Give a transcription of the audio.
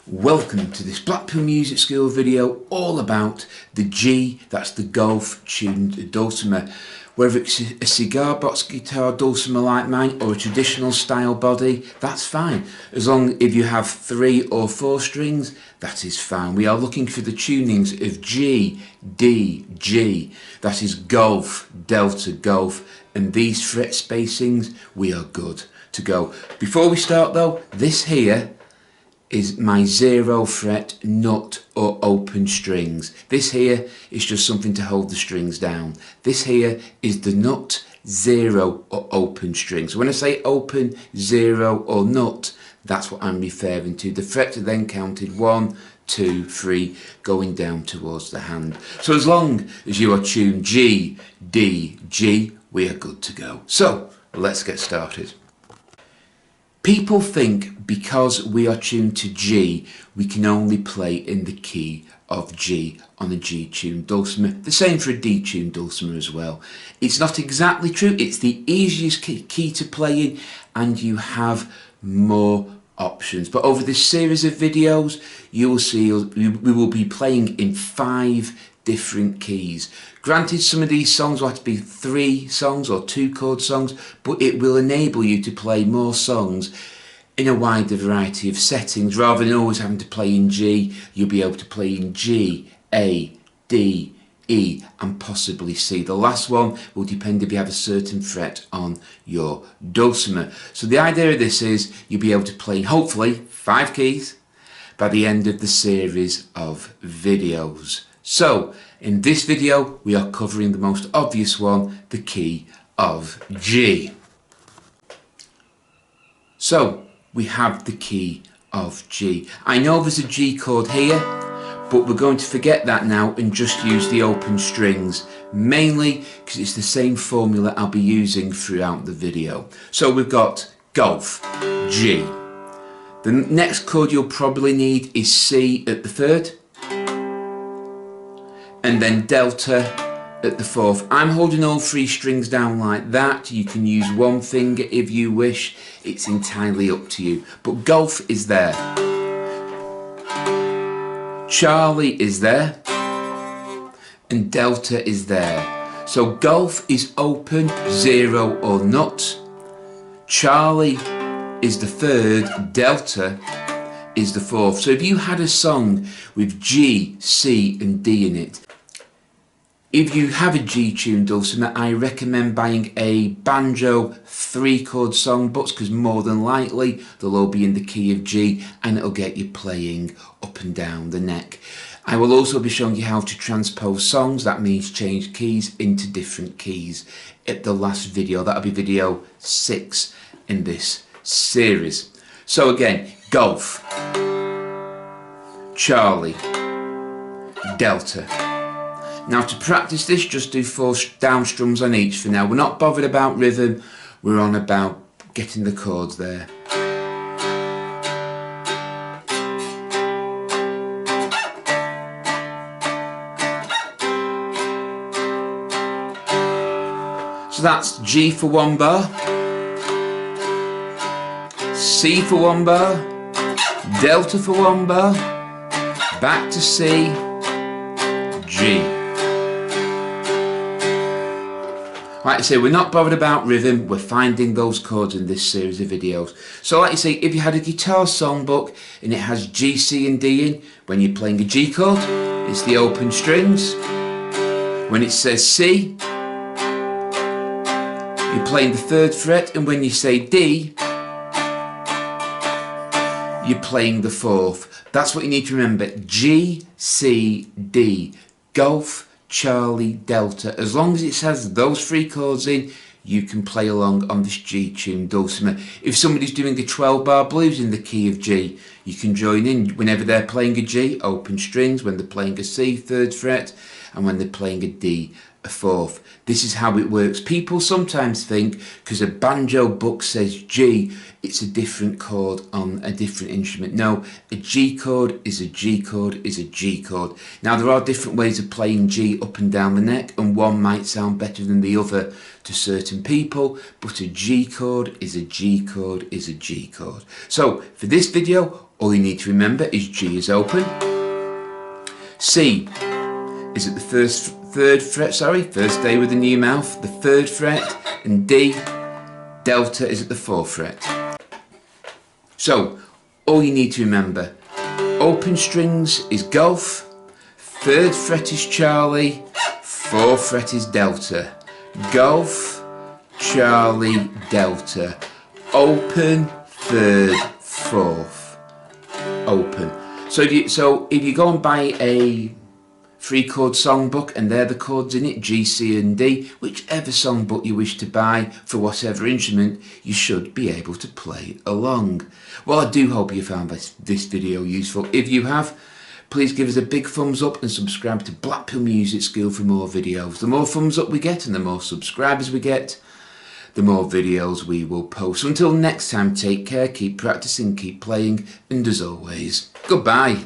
Welcome to this Blackpool Music School video all about the G, that's the golf tuned dulcimer. Whether it's a cigar box guitar dulcimer like mine or a traditional style body, that's fine. As long as you have 3 or 4 strings, that is fine. We are looking for the tunings of G, D, G, that is golf, delta, golf, and these fret spacings, we are good to go. Before we start though, this here is my 0 fret nut or open strings. This here is just something to hold the strings down. This here is the nut, 0 or open strings. So when I say open, 0 or nut, that's what I'm referring to. The frets are then counted 1, 2, 3, going down towards the hand. So as long as you are tuned G, D, G, we are good to go. So let's get started. People think because we are tuned to G, we can only play in the key of G on a G-tuned dulcimer. The same for a D-tuned dulcimer as well. It's not exactly true. It's the easiest key to play in, and you have more options. But over this series of videos, you will see we will be playing in 5 different keys. Granted, some of these songs will have to be 3 songs or 2 chord songs, but it will enable you to play more songs in a wider variety of settings. Rather than always having to play in G, you'll be able to play in G, A, D, E and possibly C. The last one will depend if you have a certain fret on your dulcimer. So the idea of this is you'll be able to play hopefully 5 keys by the end of the series of videos. So in this video we are covering the most obvious one, the key of G. So we have the key of G. I know there's a G chord here, but we're going to forget that now and just use the open strings, mainly because it's the same formula I'll be using throughout the video. So we've got golf, G. The next chord you'll probably need is C at the 3rd, and then delta at the 4th. I'm holding all 3 strings down like that. You can use one finger if you wish. It's entirely up to you. But golf is there. Charlie is there. And delta is there. So golf is open, 0 or nut. Charlie is the 3rd, delta is the 4th. So if you had a song with G, C and D in it, if you have a G-tuned dulcimer, I recommend buying a banjo 3-chord songbooks because more than likely they'll all be in the key of G and it'll get you playing up and down the neck. I will also be showing you how to transpose songs, that means change keys into different keys at the last video. That'll be video 6 in this series. So again, golf, Charlie, delta. Now to practice this, just do 4 down strums on each for now. We're not bothered about rhythm, we're on about getting the chords there. So that's G for 1 bar, C for 1 bar, delta for 1 bar, back to C, G. Like I say, we're not bothered about rhythm, we're finding those chords in this series of videos. So like I say, if you had a guitar songbook and it has G, C and D in, when you're playing a G chord, it's the open strings. When it says C, you're playing the 3rd fret, and when you say D, you're playing the 4th. That's what you need to remember, G, C, D, golf, Charlie, delta. As long as it has those 3 chords in, you can play along on this G-tuned dulcimer. If somebody's doing a 12-bar blues in the key of G, you can join in whenever they're playing a G, open strings, when they're playing a C, 3rd fret, and when they're playing a D, a 4th. This is how it works. People sometimes think because a banjo book says G, it's a different chord on a different instrument. No, a G chord is a G chord is a G chord. Now there are different ways of playing G up and down the neck, and one might sound better than the other to certain people, but a G chord is a G chord is a G chord. So for this video, all you need to remember is G is open, C is at the first day with the new mouth, the 3rd fret, and D, delta, is at the 4th fret. So, all you need to remember, open strings is Golf, 3rd fret is Charlie, 4th fret is Delta. Golf, Charlie, Delta. Open, 3rd, 4th. Open. So if you go and buy a 3-chord songbook and they're the chords in it, G, C and D, whichever songbook you wish to buy for whatever instrument, you should be able to play along. Well, I do hope you found this video useful. If you have, please give us a big thumbs up and subscribe to Blackpool Music School for more videos. The more thumbs up we get and the more subscribers we get, the more videos we will post. So until next time, take care, keep practicing, keep playing, and as always, goodbye.